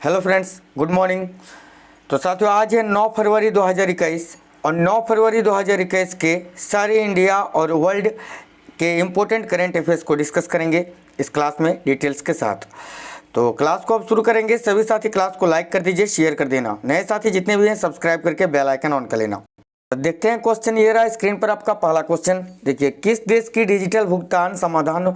Hello friends, good morning. तो साथियों, आज है 9 फरवरी 2021 और 9 फरवरी 2021 के सारे इंडिया और वर्ल्ड के इम्पोर्टेंट करेंट अफेयर्स को डिस्कस करेंगे इस क्लास में डिटेल्स के साथ। तो क्लास को अब शुरू करेंगे। सभी साथी क्लास को लाइक कर दीजिए, शेयर कर देना। नए साथी जितने भी हैं सब्सक्राइब करके बेल आइकन ऑन कर लेना। तो देखते हैं क्वेश्चन ये रहा स्क्रीन पर आपका पहला क्वेश्चन। देखिए, किस देश की डिजिटल भुगतान समाधान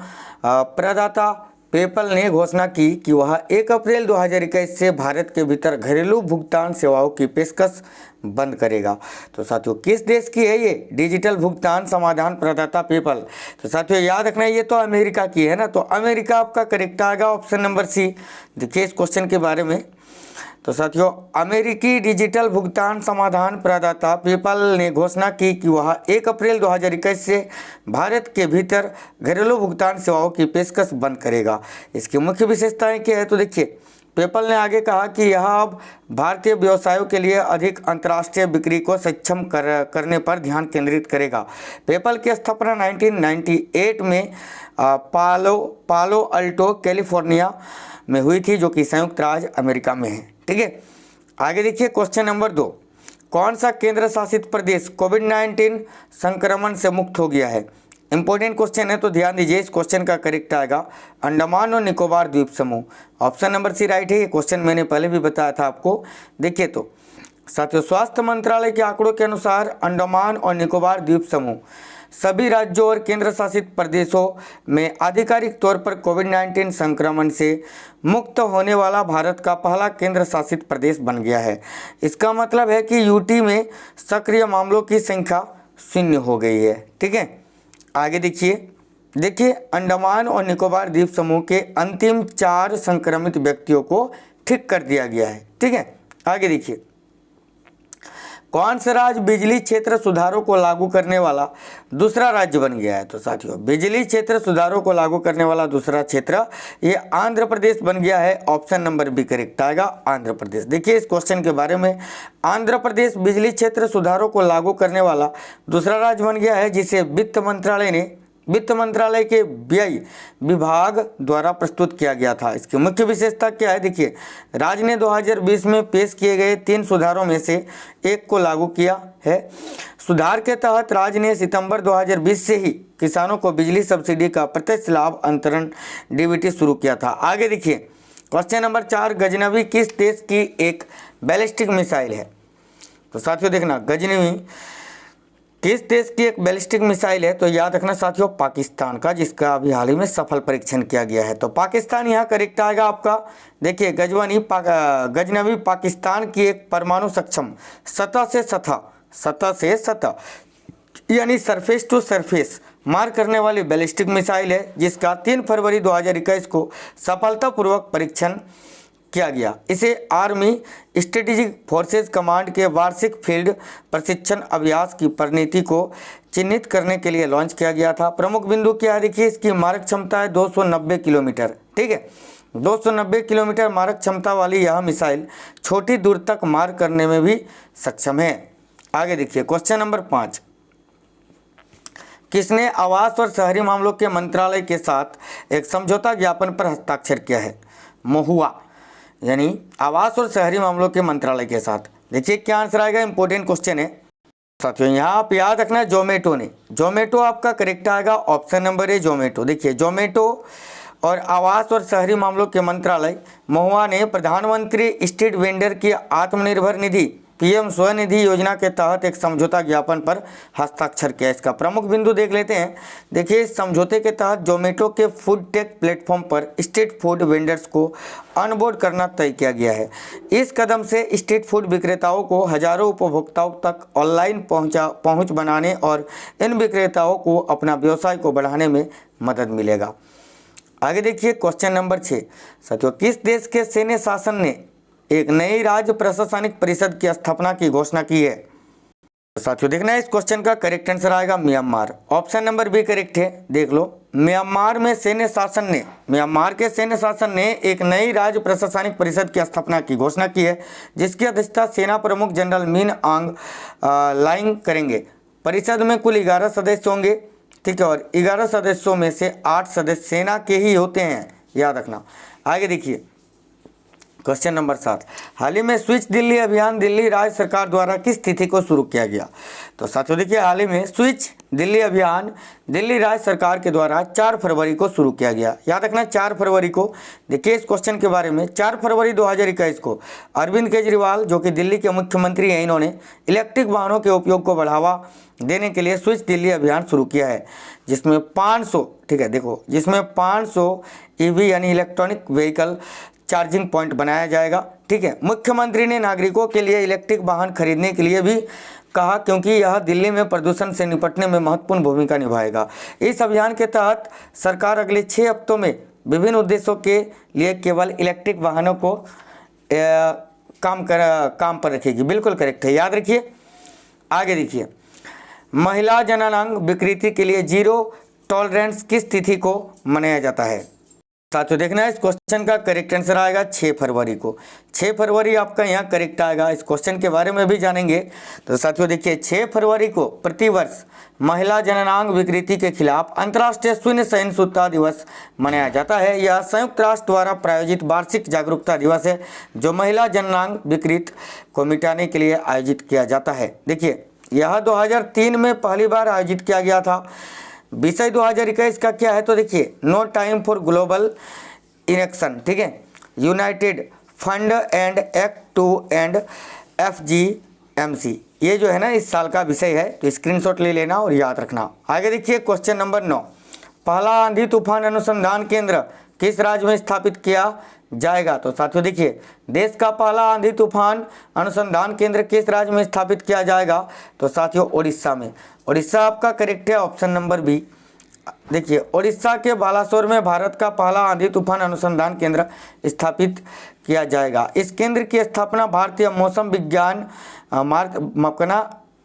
प्रदाता पेपल ने घोषणा की कि वह 1 अप्रैल 2021 से भारत के भीतर घरेलू भुगतान सेवाओं की पेशकश बंद करेगा। तो साथियों, किस देश की है ये डिजिटल भुगतान समाधान प्रदाता पेपल? तो साथियों याद रखना, ये तो अमेरिका की है ना। तो अमेरिका आपका करेक्ट आएगा, ऑप्शन नंबर सी। देखिए इस क्वेश्चन के बारे में। तो साथियों, अमेरिकी डिजिटल भुगतान समाधान प्रदाता पेपल ने घोषणा की कि वह 1 अप्रैल 2021 से भारत के भीतर घरेलू भुगतान सेवाओं की पेशकश बंद करेगा। इसकी मुख्य विशेषताएं क्या है? तो देखिए, पेपल ने आगे कहा कि यह अब भारतीय व्यवसायों के लिए अधिक अंतर्राष्ट्रीय बिक्री को सक्षम करने पर ध्यान केंद्रित करेगा। पेपल की स्थापना 1998 में पालो अल्टो कैलिफोर्निया में हुई थी, जो कि संयुक्त राज्य अमेरिका में है। ठीक है, आगे देखिए क्वेश्चन नंबर 2। कौन सा केंद्र शासित प्रदेश कोविड-19 संक्रमण से मुक्त हो गया है? इंपॉर्टेंट क्वेश्चन है, तो ध्यान दीजिए। इस क्वेश्चन का करेक्ट आएगा अंडमान और निकोबार द्वीप समूह। ऑप्शन नंबर सी राइट है। ये क्वेश्चन मैंने पहले भी बताया था आपको। देखिए तो साथियों, स्वास्थ्य मंत्रालय के आंकड़ों के अनुसार अंडमान और निकोबार द्वीप समूह सभी राज्यों और केंद्र शासित प्रदेशों में आधिकारिक तौर पर कोविड-19 संक्रमण से मुक्त होने वाला भारत का पहला केंद्र शासित प्रदेश बन गया है। इसका मतलब है कि यूटी में सक्रिय मामलों की संख्या 0 हो गई है। ठीक है, आगे देखिए अंडमान और निकोबार द्वीप समूह के अंतिम 4 संक्रमित व्यक्तियों को ठीक कर दिया गया है। ठीक है, आगे देखिए, कौन सा राज्य बिजली क्षेत्र सुधारों को लागू करने वाला दूसरा राज्य बन गया है? तो साथियों, बिजली क्षेत्र सुधारों को लागू करने वाला दूसरा क्षेत्र ये आंध्र प्रदेश बन गया है। ऑप्शन नंबर बी करेक्ट आएगा, आंध्र प्रदेश। देखिए इस क्वेश्चन के बारे में, आंध्र प्रदेश बिजली क्षेत्र सुधारों को लागू करने वाला दूसरा राज्य बन गया है, जिसे वित्त मंत्रालय के व्यय विभाग द्वारा प्रस्तुत किया गया था। इसकी मुख्य विशेषता क्या है? देखिए, राज्य ने 2020 में पेश किए गए 3 सुधारों में से एक को लागू किया है। सुधार के तहत राज्य ने सितंबर 2020 से ही किसानों को बिजली सब्सिडी का प्रत्यक्ष लाभ अंतरण डीबीटी शुरू किया था। आगे देखिए क्वेश्चन नंबर 4। गजनवी किस देश की एक बैलिस्टिक मिसाइल है? तो साथियों देखना, गजनवी किस देश की एक बैलिस्टिक मिसाइल है? तो याद रखना साथियों, पाकिस्तान का, जिसका अभी हाल ही में सफल परीक्षण किया गया है। तो पाकिस्तान यहाँ करेक्ट आएगा आपका। देखिए गजनवी पाकिस्तान की एक परमाणु सक्षम सतह से सतह यानी सरफेस टू सरफेस मार करने वाली बैलिस्टिक मिसाइल है, जिसका 3 फरवरी 2021 को सफलतापूर्वक परीक्षण किया गया। इसे आर्मी स्ट्रेटेजिक फोर्सेज कमांड के वार्षिक फील्ड प्रशिक्षण अभ्यास की परिणति को चिन्हित करने के लिए लॉन्च किया गया था। प्रमुख बिंदु क्या है? देखिए, इसकी मारक क्षमता है 290 किलोमीटर। ठीक है, 290 किलोमीटर मारक क्षमता वाली यह मिसाइल छोटी दूर तक मार करने में भी सक्षम है। आगे देखिए क्वेश्चन नंबर 5। किसने आवास और शहरी मामलों के मंत्रालय के साथ एक समझौता ज्ञापन पर हस्ताक्षर किया है? महुआ, यानी आवास और शहरी मामलों के मंत्रालय के साथ। देखिए क्या आंसर आएगा, इंपॉर्टेंट क्वेश्चन है साथियों। यहाँ आप याद रखना, जोमेटो आपका करेक्ट आएगा। Option number A Zomato. देखिए, जोमेटो और आवास और शहरी मामलों के मंत्रालय महुआ ने प्रधानमंत्री स्ट्रीट वेंडर की आत्मनिर्भर निधि पीएम स्वनिधि योजना के तहत एक समझौता ज्ञापन पर हस्ताक्षर किया। इसका प्रमुख बिंदु देख लेते हैं। देखिए, इस समझौते के तहत जोमेटो के फूड टेक प्लेटफॉर्म पर स्ट्रीट फूड वेंडर्स को ऑनबोर्ड करना तय किया गया है। इस कदम से स्ट्रीट फूड विक्रेताओं को हजारों उपभोक्ताओं तक ऑनलाइन पहुंच बनाने और इन विक्रेताओं को अपना व्यवसाय को बढ़ाने में मदद मिलेगा। आगे देखिए क्वेश्चन नंबर 6। साथियों, किस देश के सैन्य शासन ने एक नई राज्य प्रशासनिक परिषद की स्थापना की घोषणा की है? साथियों देखना, इस क्वेश्चन का करेक्ट आंसर आएगा Myanmar. Option number B correct है। देख लो, म्यांमार के सैन्य शासन ने एक नई राज्य प्रशासनिक परिषद की स्थापना की घोषणा की है, जिसकी अध्यक्षता सेना प्रमुख जनरल मिन आंग लाइंग करेंगे। परिषद में कुल 11 सदस्य होंगे। ठीक है, और 11 सदस्यों में से 8 सदस्य सेना के ही होते हैं, याद रखना। आगे देखिए क्वेश्चन नंबर 7, हाल ही में स्विच दिल्ली अभियान दिल्ली राज्य सरकार द्वारा किस तिथि को शुरू किया गया? तो साथियों देखिए, हाल ही में स्विच दिल्ली अभियान दिल्ली राज्य सरकार के द्वारा 4 फरवरी को शुरू किया गया। याद रखना 4 फरवरी को। देखिए इस क्वेश्चन के बारे में, 4 फरवरी 2021 को अरविंद केजरीवाल जो कि दिल्ली के मुख्यमंत्री हैं, इन्होंने इलेक्ट्रिक वाहनों के उपयोग को बढ़ावा देने के लिए स्विच दिल्ली अभियान शुरू किया है, जिसमें 500, ठीक है देखो, जिसमें 500 ईवी यानी इलेक्ट्रॉनिक व्हीकल चार्जिंग पॉइंट बनाया जाएगा। ठीक है, मुख्यमंत्री ने नागरिकों के लिए इलेक्ट्रिक वाहन खरीदने के लिए भी कहा, क्योंकि यह दिल्ली में प्रदूषण से निपटने में महत्वपूर्ण भूमिका निभाएगा। इस अभियान के तहत सरकार अगले 6 हफ्तों में विभिन्न उद्देश्यों के लिए केवल इलेक्ट्रिक वाहनों को काम पर रखेगी। बिल्कुल करेक्ट है, याद रखिए। आगे देखिए, महिला जननांग विकृति के लिए जीरो टॉलरेंस किस तिथि को मनाया जाता है? साथियों देखना है, इस क्वेश्चन का करेक्ट आंसर आएगा 6 फरवरी को। 6 फरवरी आपका यहाँ करेक्ट आएगा। इस क्वेश्चन के बारे में भी जानेंगे। तो साथियों देखिए, 6 फरवरी को प्रतिवर्ष महिला जननांग विकृति के खिलाफ अंतर्राष्ट्रीय शून्य सहिष्णुता दिवस मनाया जाता है। यह संयुक्त राष्ट्र द्वारा प्रायोजित वार्षिक जागरूकता दिवस है, जो महिला जननांग विकृति को मिटाने के लिए आयोजित किया जाता है। देखिए, यह 2003 में पहली बार आयोजित किया गया था। विषय 2021 का क्या है? तो देखिए, no time for global inaction, ठीक है, united fund and act 2 end FGMC, ये जो है ना इस साल का विषय है। तो स्क्रीनशॉट ले लेना और याद रखना। आगे देखिए, क्वेश्चन नंबर 9, पहला आंधी तूफान अनुसंधान केंद्र किस राज्य में स्थापित किया जाएगा? तो साथियों देखिए, देश का पहला आंधी तूफान अनुसंधान केंद्र किस राज्य में स्थापित किया जाएगा? तो साथियों उड़ीसा में। उड़ीसा आपका करेक्ट है, ऑप्शन नंबर बी। देखिए, उड़ीसा के बालासोर में भारत का पहला आंधी तूफान अनुसंधान केंद्र स्थापित किया जाएगा। इस केंद्र की स्थापना भारतीय मौसम विज्ञान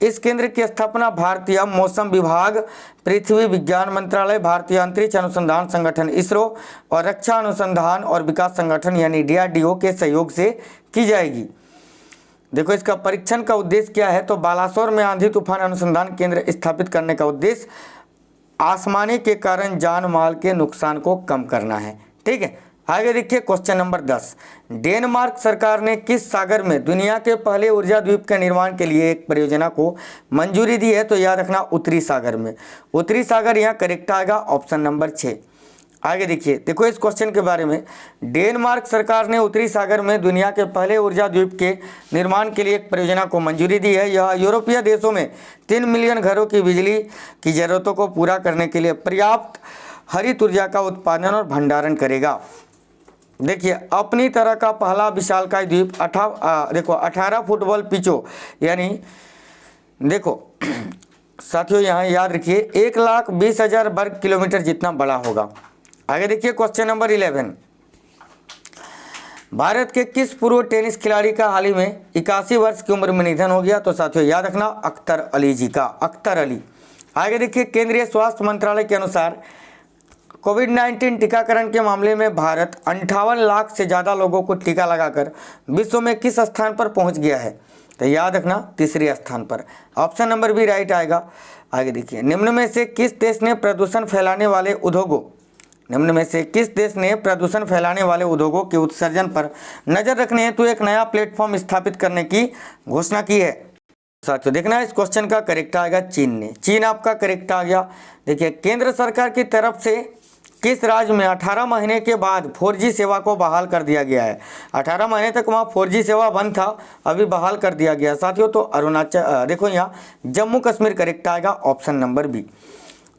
इस केंद्र की स्थापना भारतीय मौसम विभाग, पृथ्वी विज्ञान मंत्रालय, भारतीय अंतरिक्ष अनुसंधान संगठन इसरो और रक्षा अनुसंधान और विकास संगठन यानी DRDO के सहयोग से की जाएगी। देखो, इसका परीक्षण का उद्देश्य क्या है? तो बालासोर में आंधी तूफान अनुसंधान केंद्र स्थापित करने का उद्देश्य आसमानी के कारण जान माल के नुकसान को कम करना है। ठीक है, आगे देखिए, क्वेश्चन नंबर 10, डेनमार्क सरकार ने किस सागर में दुनिया के पहले ऊर्जा द्वीप के निर्माण के लिए एक परियोजना को मंजूरी दी है? तो याद रखना उत्तरी सागर में। उत्तरी सागर यहाँ करेक्ट आएगा, ऑप्शन नंबर 6। आगे देखिए, देखो इस क्वेश्चन के बारे में, डेनमार्क सरकार ने उत्तरी सागर में दुनिया के पहले ऊर्जा द्वीप के निर्माण के लिए एक परियोजना को मंजूरी दी है। यह यूरोपीय देशों में 3 मिलियन घरों की बिजली की जरूरतों को पूरा करने के लिए पर्याप्त हरित ऊर्जा का उत्पादन और भंडारण करेगा। देखिए, अपनी तरह का पहला विशालकाय द्वीप 18 फुटबॉल पिचों यानी देखो साथियों यहाँ याद रखिए 1,20,000 वर्ग किलोमीटर जितना बड़ा होगा। आगे देखिए, क्वेश्चन नंबर 11, भारत के किस पूर्व टेनिस खिलाड़ी का हाल ही में 81 वर्ष की उम्र में निधन हो गया? तो साथियों याद रखना अख्तर अली जी का, अख्तर अली। आगे देखिए, केंद्रीय स्वास्थ्य मंत्रालय के अनुसार कोविड-19 टीकाकरण के मामले में भारत 58 लाख से ज़्यादा लोगों को टीका लगाकर विश्व में किस स्थान पर पहुंच गया है? तो याद रखना तीसरे स्थान पर, ऑप्शन नंबर बी राइट आएगा। आगे देखिए, निम्न में से किस देश ने प्रदूषण फैलाने वाले उद्योगों के उत्सर्जन पर नजर रखने हेतु एक नया प्लेटफॉर्म स्थापित करने की घोषणा की है? साथियों देखना है, इस क्वेश्चन का करेक्ट आएगा चीन ने। चीन आपका करेक्ट आ गया। देखिए, केंद्र सरकार की तरफ से किस राज्य में 18 महीने के बाद 4G सेवा को बहाल कर दिया गया है? 18 महीने तक वहाँ 4G सेवा बंद था, अभी बहाल कर दिया गया साथियों। तो अरुणाचल, देखो यहाँ जम्मू कश्मीर करेक्ट आएगा, ऑप्शन नंबर बी।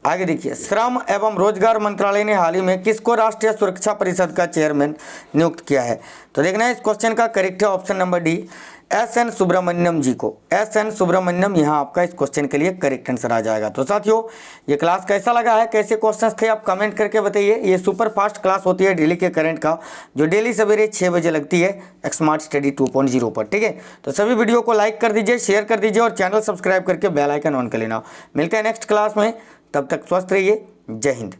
आगे देखिए, श्रम एवं रोजगार मंत्रालय ने हाल ही में किसको राष्ट्रीय सुरक्षा परिषद का चेयरमैन नियुक्त किया है? तो देखना है, इस क्वेश्चन का करेक्ट है option number D, SN Subramanyam ji को। SN सुब्रमण्यम यहाँ आपका इस क्वेश्चन के लिए करेक्ट आंसर आ जाएगा। तो साथियों, ये क्लास कैसा लगा है, कैसे क्वेश्चंस थे, आप कमेंट करके बताइए। ये सुपर फास्ट क्लास होती है डेली के करंट का, जो डेली सवेरे 6 बजे लगती है स्मार्ट स्टडी 2.0 पर। ठीक है, तो सभी वीडियो को लाइक कर दीजिए, शेयर कर दीजिए और चैनल सब्सक्राइब करके बेल आइकन ऑन कर लेना। मिलते हैं नेक्स्ट क्लास में, तब तक स्वस्थ रहिए। जय हिंद।